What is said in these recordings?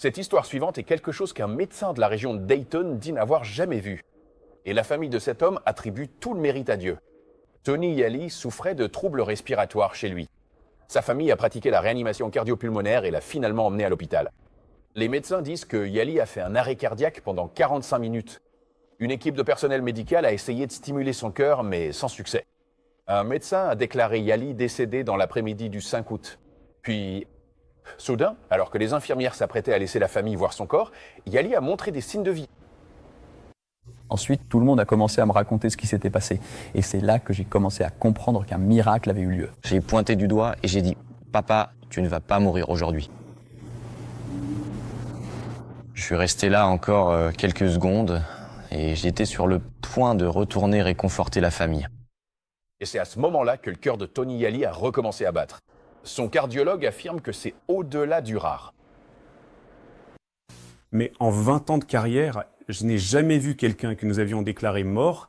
Cette histoire suivante est quelque chose qu'un médecin de la région de Dayton dit n'avoir jamais vu. Et la famille de cet homme attribue tout le mérite à Dieu. Tony Yali souffrait de troubles respiratoires chez lui. Sa famille a pratiqué la réanimation cardio-pulmonaire et l'a finalement emmené à l'hôpital. Les médecins disent que Yali a fait un arrêt cardiaque pendant 45 minutes. Une équipe de personnel médical a essayé de stimuler son cœur, mais sans succès. Un médecin a déclaré Yali décédé dans l'après-midi du 5 août. Puis, soudain, alors que les infirmières s'apprêtaient à laisser la famille voir son corps, Yali a montré des signes de vie. Ensuite, tout le monde a commencé à me raconter ce qui s'était passé. Et c'est là que j'ai commencé à comprendre qu'un miracle avait eu lieu. J'ai pointé du doigt et j'ai dit « Papa, tu ne vas pas mourir aujourd'hui ». Je suis resté là encore quelques secondes et j'étais sur le point de retourner réconforter la famille. Et c'est à ce moment-là que le cœur de Tony Yali a recommencé à battre. Son cardiologue affirme que c'est au-delà du rare. Mais en 20 ans de carrière, je n'ai jamais vu quelqu'un que nous avions déclaré mort.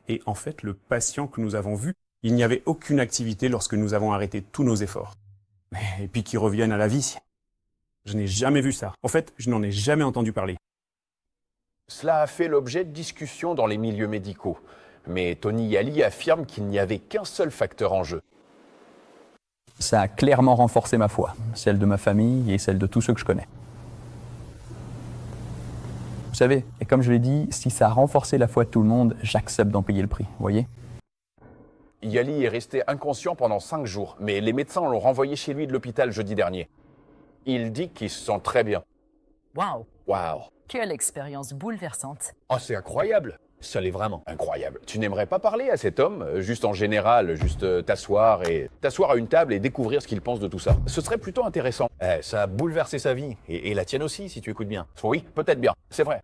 Et en fait, le patient que nous avons vu, il n'y avait aucune activité lorsque nous avons arrêté tous nos efforts. Et puis qu'il revienne à la vie. Je n'ai jamais vu ça. En fait, je n'en ai jamais entendu parler. Cela a fait l'objet de discussions dans les milieux médicaux. Mais Tony Yali affirme qu'il n'y avait qu'un seul facteur en jeu. Ça a clairement renforcé ma foi, celle de ma famille et celle de tous ceux que je connais. Vous savez, et comme je l'ai dit, si ça a renforcé la foi de tout le monde, j'accepte d'en payer le prix, vous voyez ? Yali est resté inconscient pendant 5 jours, mais les médecins l'ont renvoyé chez lui de l'hôpital jeudi dernier. Il dit qu'il se sent très bien. Waouh! Waouh! Quelle expérience bouleversante! Oh, c'est incroyable! Ça l'est vraiment. Incroyable. Tu n'aimerais pas parler à cet homme, juste en général, juste t'asseoir à une table et découvrir ce qu'il pense de tout ça? Ce serait plutôt intéressant. Ça a bouleversé sa vie, et la tienne aussi, si tu écoutes bien. Oui, peut-être bien, c'est vrai.